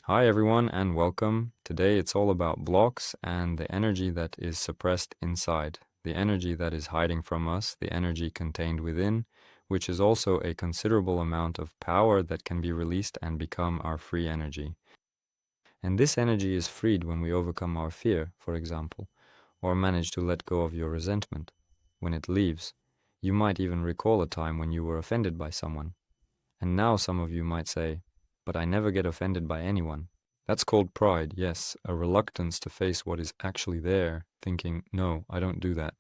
Hi everyone and welcome. Today it's all about blocks and the energy that is suppressed inside, the energy that is hiding from us, the energy contained within, which is also a considerable amount of power that can be released and become our free energy. And this energy is freed when we overcome our fear, for example, or manage to let go of your resentment. When it leaves, you might even recall a time when you were offended by someone. And now some of you might say, but I never get offended by anyone. That's called pride, yes, a reluctance to face what is actually there, thinking, no, I don't do that.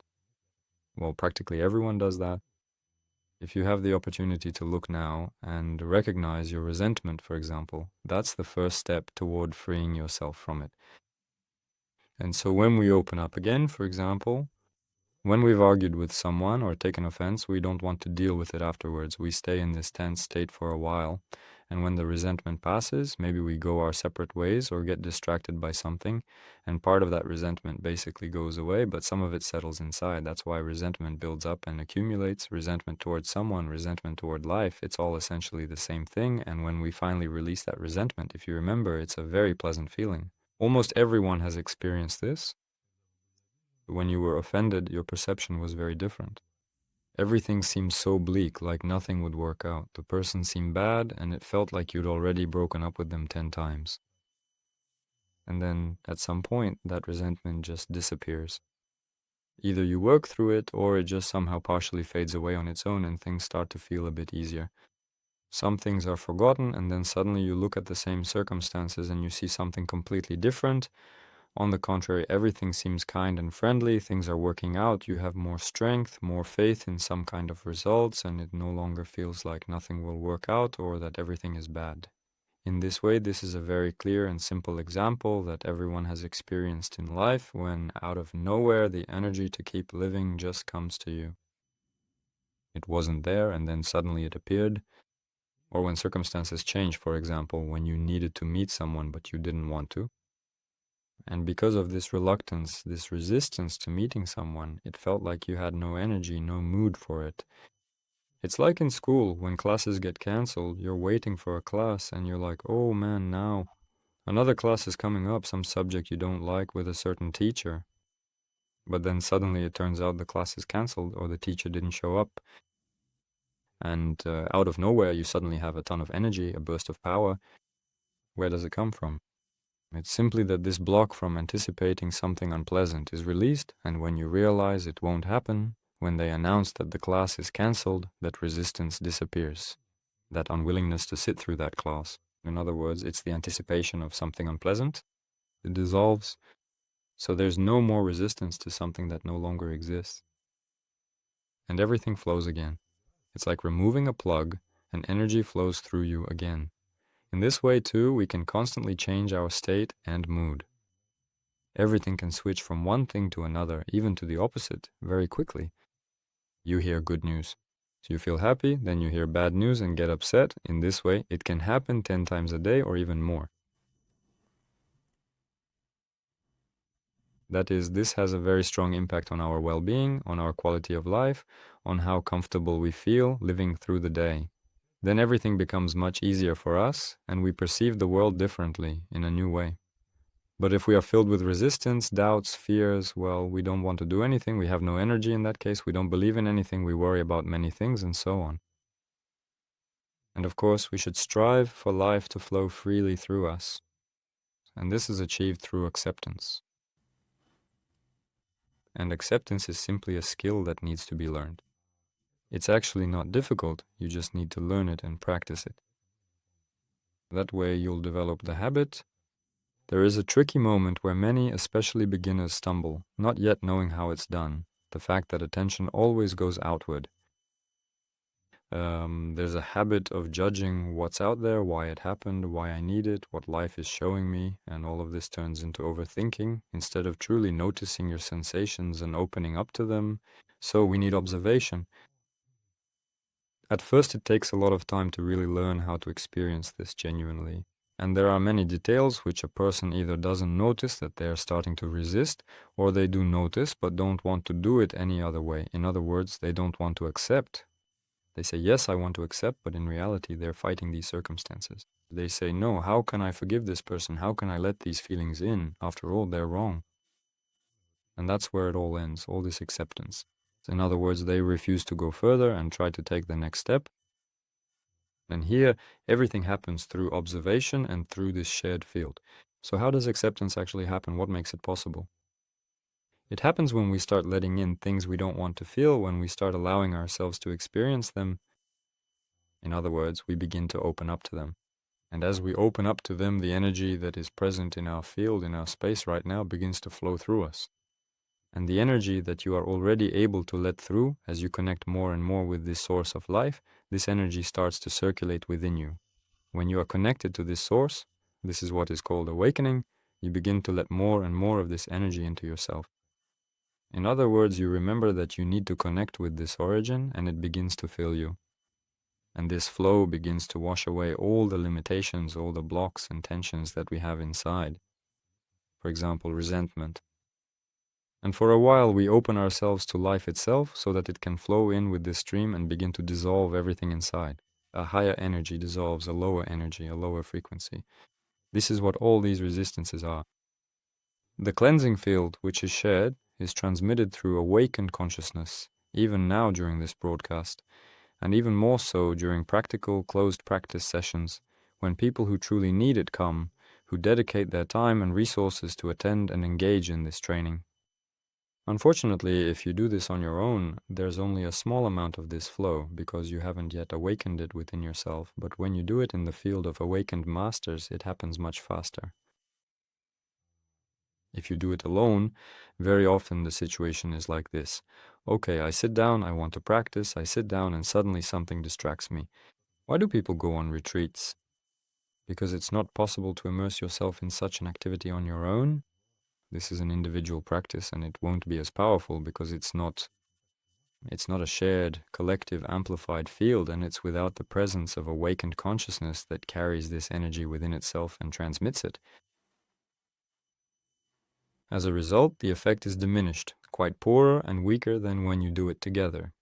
Well, practically everyone does that. If you have the opportunity to look now and recognize your resentment, for example, that's the first step toward freeing yourself from it. And so when we open up again, for example, when we've argued with someone or taken offense, we don't want to deal with it afterwards. We stay in this tense state for a while. And when the resentment passes, maybe we go our separate ways or get distracted by something. And part of that resentment basically goes away, but some of it settles inside. That's why resentment builds up and accumulates. Resentment towards someone, resentment toward life. It's all essentially the same thing. And when we finally release that resentment, if you remember, it's a very pleasant feeling. Almost everyone has experienced this. When you were offended, your perception was very different. Everything seemed so bleak, like nothing would work out. The person seemed bad, and it felt like you'd already broken up with them 10 times. And then, at some point, that resentment just disappears. Either you work through it, or it just somehow partially fades away on its own, and things start to feel a bit easier. Some things are forgotten, and then suddenly you look at the same circumstances and you see something completely different. On the contrary, everything seems kind and friendly, things are working out, you have more strength, more faith in some kind of results, and it no longer feels like nothing will work out or that everything is bad. In this way, this is a very clear and simple example that everyone has experienced in life when out of nowhere the energy to keep living just comes to you. It wasn't there and then suddenly it appeared. Or when circumstances change, for example, when you needed to meet someone but you didn't want to. And because of this reluctance, this resistance to meeting someone, it felt like you had no energy, no mood for it. It's like in school, when classes get canceled, you're waiting for a class and you're like, oh man, now another class is coming up, some subject you don't like with a certain teacher. But then suddenly it turns out the class is canceled or the teacher didn't show up. And out of nowhere, you suddenly have a ton of energy, a burst of power. Where does it come from? It's simply that this block from anticipating something unpleasant is released, and when you realize it won't happen, when they announce that the class is cancelled, that resistance disappears, that unwillingness to sit through that class. In other words, it's the anticipation of something unpleasant. It dissolves, so there's no more resistance to something that no longer exists. And everything flows again. It's like removing a plug, and energy flows through you again. In this way, too, we can constantly change our state and mood. Everything can switch from one thing to another, even to the opposite, very quickly. You hear good news. So you feel happy, then you hear bad news and get upset. In this way, it can happen 10 times a day or even more. That is, this has a very strong impact on our well-being, on our quality of life, on how comfortable we feel living through the day. Then everything becomes much easier for us, and we perceive the world differently, in a new way. But if we are filled with resistance, doubts, fears, well, we don't want to do anything, we have no energy in that case, we don't believe in anything, we worry about many things, and so on. And of course, we should strive for life to flow freely through us. And this is achieved through acceptance. And acceptance is simply a skill that needs to be learned. It's actually not difficult, you just need to learn it and practice it. That way you'll develop the habit. There is a tricky moment where many, especially beginners, stumble, not yet knowing how it's done. The fact that attention always goes outward. There's a habit of judging what's out there, why it happened, why I need it, what life is showing me, and all of this turns into overthinking instead of truly noticing your sensations and opening up to them. So we need observation. At first, it takes a lot of time to really learn how to experience this genuinely. And there are many details which a person either doesn't notice that they are starting to resist, or they do notice but don't want to do it any other way. In other words, they don't want to accept They say, yes, I want to accept, but in reality, they're fighting these circumstances. They say, no, how can I forgive this person? How can I let these feelings in? After all, they're wrong. And that's where it all ends, all this acceptance. In other words, they refuse to go further and try to take the next step. And here, everything happens through observation and through this shared field. So how does acceptance actually happen? What makes it possible? It happens when we start letting in things we don't want to feel, when we start allowing ourselves to experience them. In other words, we begin to open up to them. And as we open up to them, the energy that is present in our field, in our space right now, begins to flow through us. And the energy that you are already able to let through, as you connect more and more with this source of life, this energy starts to circulate within you. When you are connected to this source, this is what is called awakening, you begin to let more and more of this energy into yourself. In other words, you remember that you need to connect with this origin, and it begins to fill you. And this flow begins to wash away all the limitations, all the blocks and tensions that we have inside. For example, resentment. And for a while, we open ourselves to life itself so that it can flow in with this stream and begin to dissolve everything inside. A higher energy dissolves a lower energy, a lower frequency. This is what all these resistances are. The cleansing field, which is shared, is transmitted through awakened consciousness, even now during this broadcast, and even more so during practical, closed practice sessions, when people who truly need it come, who dedicate their time and resources to attend and engage in this training. Unfortunately, if you do this on your own, there's only a small amount of this flow because you haven't yet awakened it within yourself, but when you do it in the field of awakened masters, it happens much faster. If you do it alone, very often the situation is like this. Okay, I sit down, I want to practice, I sit down and suddenly something distracts me. Why do people go on retreats? Because it's not possible to immerse yourself in such an activity on your own. This is an individual practice and it won't be as powerful because it's not a shared, collective, amplified field, and it's without the presence of awakened consciousness that carries this energy within itself and transmits it. As a result, the effect is diminished, quite poorer and weaker than when you do it together.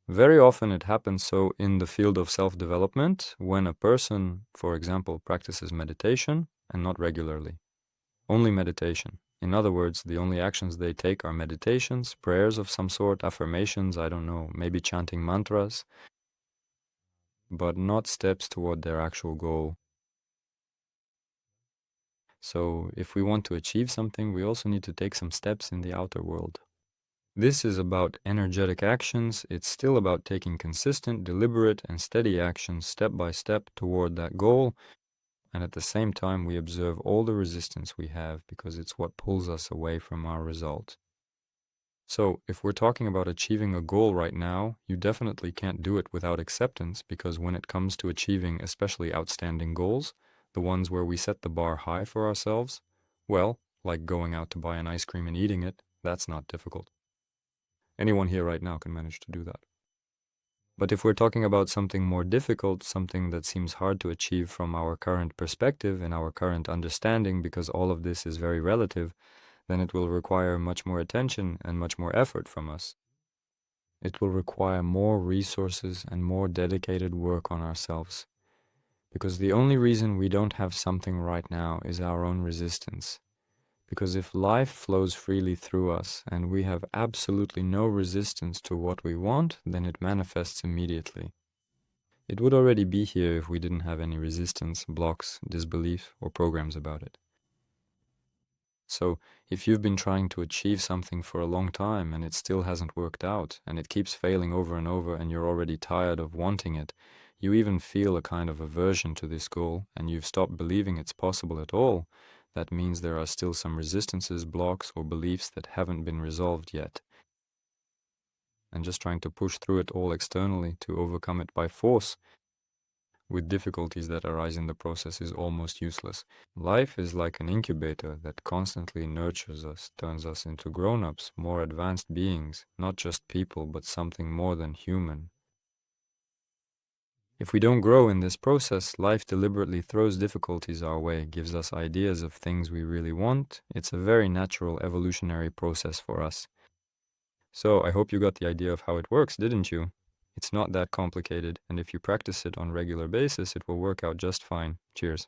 Very often it happens so in the field of self-development when a person, for example, practices meditation and not regularly. Only meditation. In other words, the only actions they take are meditations, prayers of some sort, affirmations, I don't know, maybe chanting mantras, but not steps toward their actual goal. So if we want to achieve something, we also need to take some steps in the outer world. This is about energetic actions. It's still about taking consistent, deliberate, and steady actions step by step toward that goal. And at the same time, we observe all the resistance we have because it's what pulls us away from our result. So if we're talking about achieving a goal right now, you definitely can't do it without acceptance because when it comes to achieving especially outstanding goals, the ones where we set the bar high for ourselves, well, like going out to buy an ice cream and eating it, that's not difficult. Anyone here right now can manage to do that. But if we're talking about something more difficult, something that seems hard to achieve from our current perspective and our current understanding, because all of this is very relative, then it will require much more attention and much more effort from us. It will require more resources and more dedicated work on ourselves. Because the only reason we don't have something right now is our own resistance. Because if life flows freely through us and we have absolutely no resistance to what we want, then it manifests immediately. It would already be here if we didn't have any resistance, blocks, disbelief, or programs about it. So, if you've been trying to achieve something for a long time and it still hasn't worked out, and it keeps failing over and over, and you're already tired of wanting it, you even feel a kind of aversion to this goal, and you've stopped believing it's possible at all, that means there are still some resistances, blocks, or beliefs that haven't been resolved yet. And just trying to push through it all externally to overcome it by force with difficulties that arise in the process is almost useless. Life is like an incubator that constantly nurtures us, turns us into grown-ups, more advanced beings, not just people, but something more than human. If we don't grow in this process, life deliberately throws difficulties our way, gives us ideas of things we really want. It's a very natural evolutionary process for us. So I hope you got the idea of how it works, didn't you? It's not that complicated, and if you practice it on a regular basis, it will work out just fine. Cheers.